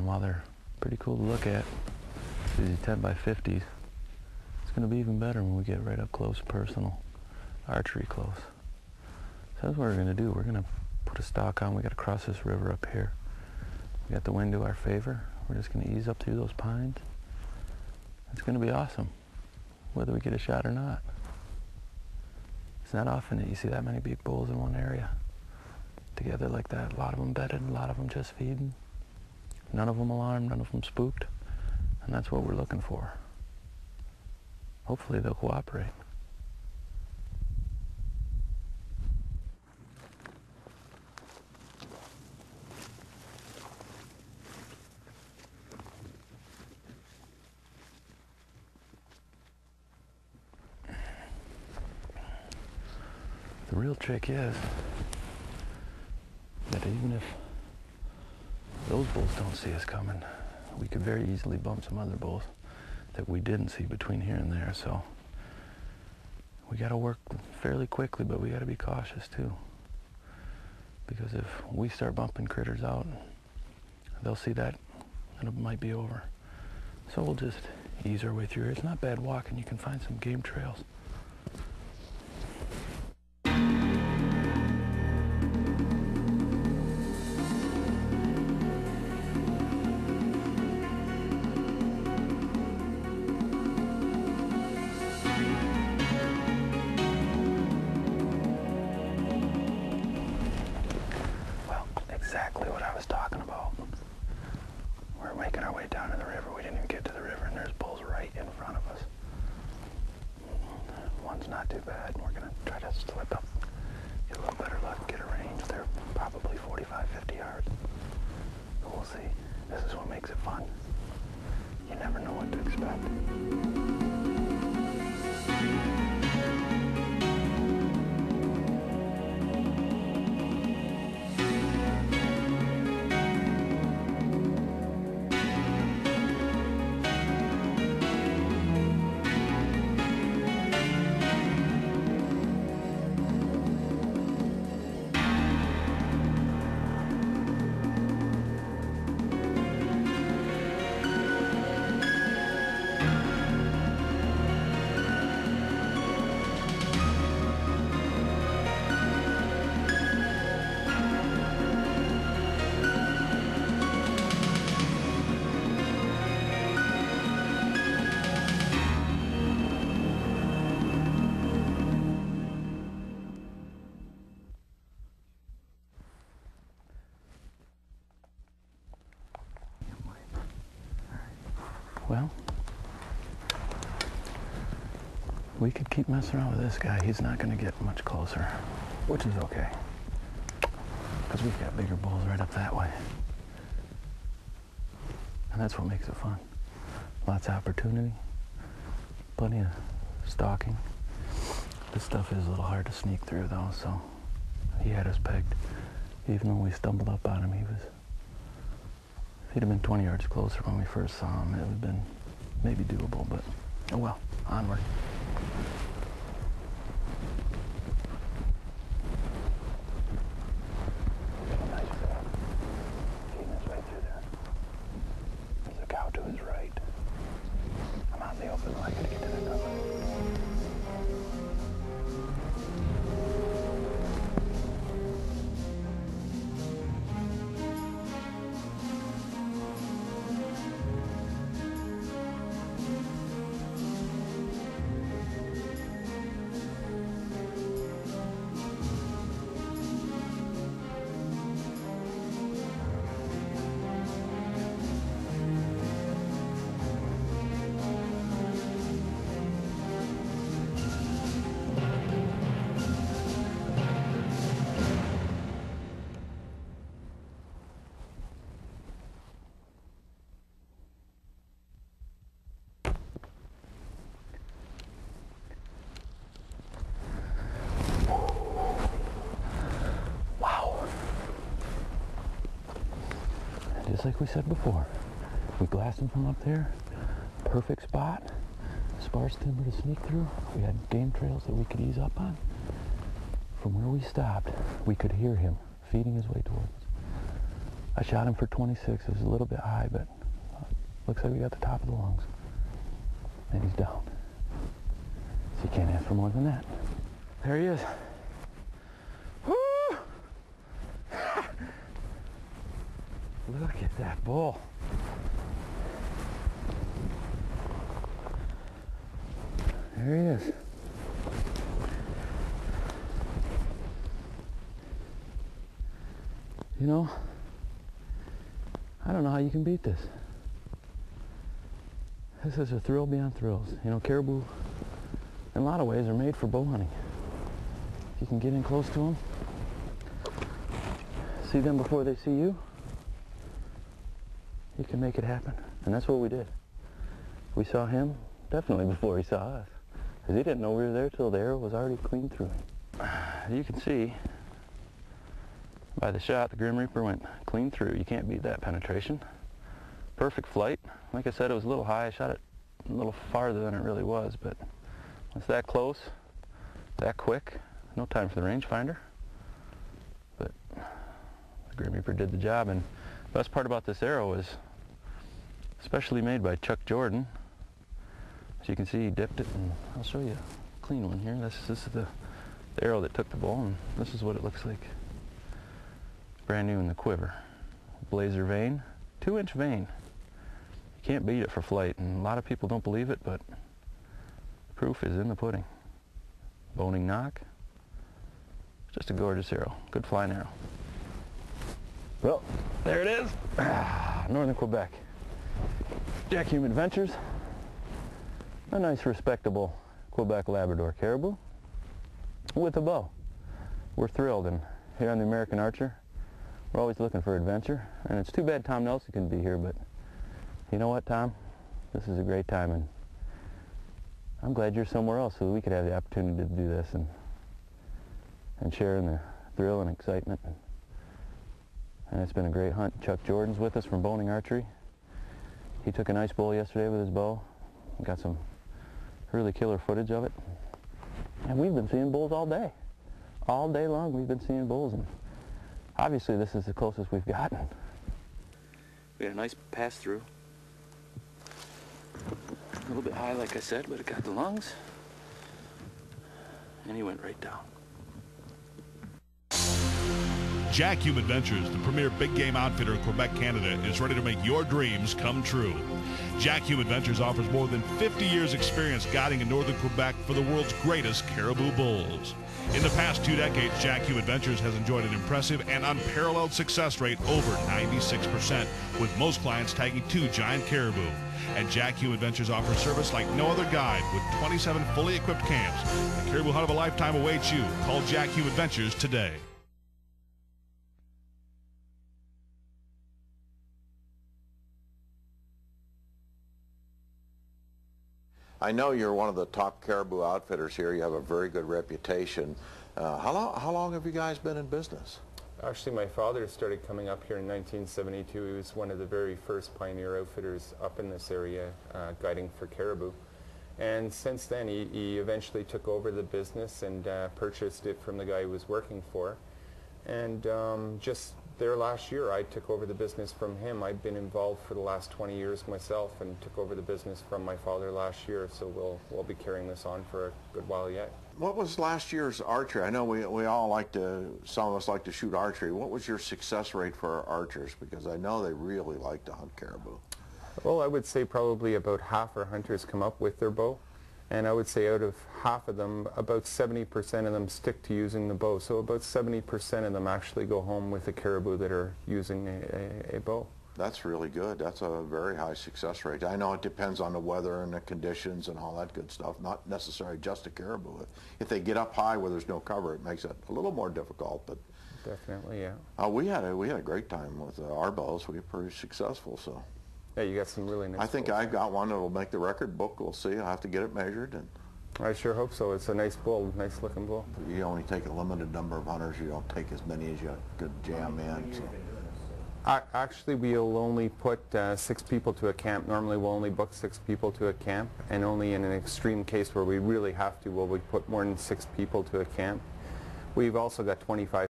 while they're pretty cool to look at, these 10 by 50s, it's going to be even better when we get right up close, personal, archery close. So that's what we're going to do. We're going to put a stock on. We got to cross this river up here. We got the wind to our favor. We're just going to ease up through those pines. It's going to be awesome, whether we get a shot or not. It's not often that you see that many big bulls in one area together like that. A lot of them bedded, a lot of them just feeding. None of them alarmed, none of them spooked. And that's what we're looking for. Hopefully they'll cooperate. The real trick is that even if those bulls don't see us coming, we could very easily bump some other bulls that we didn't see between here and there. So we got to work fairly quickly, but we got to be cautious too. Because if we start bumping critters out, they'll see that and it might be over. So we'll just ease our way through here. It's not bad walking. You can find some game trails. Exactly what I was talking about. We're making our way down to the river. We didn't even get to the river, and there's bulls right in front of us. One's not too bad. We're going to try to slip up, get a little better luck, get a range. They're probably 45, 50 yards. But we'll see. This is what makes it fun. You never know what to expect. Well, we could keep messing around with this guy. He's not going to get much closer, which is okay, because we've got bigger bulls right up that way. And that's what makes it fun. Lots of opportunity, plenty of stalking. This stuff is a little hard to sneak through though, so he had us pegged. Even when we stumbled up on him, if he'd have been 20 yards closer when we first saw him, it would have been maybe doable, but oh well, onward. Nice field. Feeding his way through there. There's a cow to his right. I'm out in the open, I gotta get to that cover. Just like we said before, we glassed him from up there, perfect spot, sparse timber to sneak through. We had game trails that we could ease up on. From where we stopped, we could hear him feeding his way towards us. I shot him for 26. It was a little bit high, but looks like we got the top of the lungs. And he's down. So you can't ask for more than that. There he is. Woo! Look at that bull. There he is. You know, I don't know how you can beat this. This is a thrill beyond thrills. You know, caribou, in a lot of ways, are made for bow hunting. If you can get in close to them, see them before they see you, you can make it happen. And that's what we did. We saw him definitely before he saw us, because he didn't know we were there till the arrow was already clean through him. You can see by the shot, the Grim Reaper went clean through. You can't beat that penetration. Perfect flight. Like I said, it was a little high. I shot it a little farther than it really was, but it's that close, that quick. No time for the rangefinder. But the Grim Reaper did the job, and the best part about this arrow is specially made by Chuck Jordan. As you can see, he dipped it, and I'll show you a clean one here. This is the arrow that took the bull, and this is what it looks like. Brand new in the quiver. Blazer vein, 2-inch vein. You can't beat it for flight, and a lot of people don't believe it, but the proof is in the pudding. Boning knock. Just a gorgeous arrow. Good flying arrow. Well, there it is. Northern Quebec. Jack Hume Adventures. A nice, respectable Quebec Labrador caribou with a bow. We're thrilled, and here on the American Archer, we're always looking for adventure, and it's too bad Tom Nelson couldn't be here, but you know what, Tom? This is a great time, and I'm glad you're somewhere else so that we could have the opportunity to do this and share in the thrill and excitement. And it's been a great hunt. Chuck Jordan's with us from Boning Archery. He took a nice bull yesterday with his bow. We got some really killer footage of it. And we've been seeing bulls all day. All day long we've been seeing bulls, and obviously this is the closest we've gotten. We had a nice pass through. A little bit high, like I said, but it got the lungs. And he went right down. Jack Hume Adventures, the premier big game outfitter in Quebec, Canada, is ready to make your dreams come true. Jack Hume Adventures offers more than 50 years experience guiding in northern Quebec for the world's greatest caribou bulls. In the past 2 decades, Jack Hume Adventures has enjoyed an impressive and unparalleled success rate over 96%, with most clients tagging 2 giant caribou. And Jack Hume Adventures offers service like no other guide with 27 fully equipped camps. The caribou hunt of a lifetime awaits you. Call Jack Hume Adventures today. I know you're one of the top caribou outfitters here. You have a very good reputation. How long have you guys been in business? Actually, my father started coming up here in 1972. He was one of the very first pioneer outfitters up in this area, guiding for caribou. And since then, he eventually took over the business and purchased it from the guy he was working for. And just there last year, I took over the business from him. I've been involved for the last 20 years myself and took over the business from my father last year, so we'll be carrying this on for a good while yet. What was last year's archery? I know we all like to, some of us like to shoot archery. What was your success rate for our archers? Because I know they really like to hunt caribou. Well, I would say probably about half our hunters come up with their bow. And I would say out of half of them, about 70% of them stick to using the bow. So about 70% of them actually go home with a caribou that are using a bow. That's really good. That's a very high success rate. I know it depends on the weather and the conditions and all that good stuff, not necessarily just a caribou. If they get up high where there's no cover, it makes it a little more difficult. But definitely, yeah. We had a great time with our bows. We were pretty successful, so. Yeah, you got some really nice I think bulls. I've got one that will make the record book. We'll see. I'll have to get it measured. And I sure hope so. It's a nice bull, nice looking bull. you only take a limited number of hunters. You don't take as many as you could jam in. So. Actually, we'll only put 6 people to a camp. Normally, we'll only book 6 people to a camp, and only in an extreme case where we really have to will we put more than 6 people to a camp. We've also got 25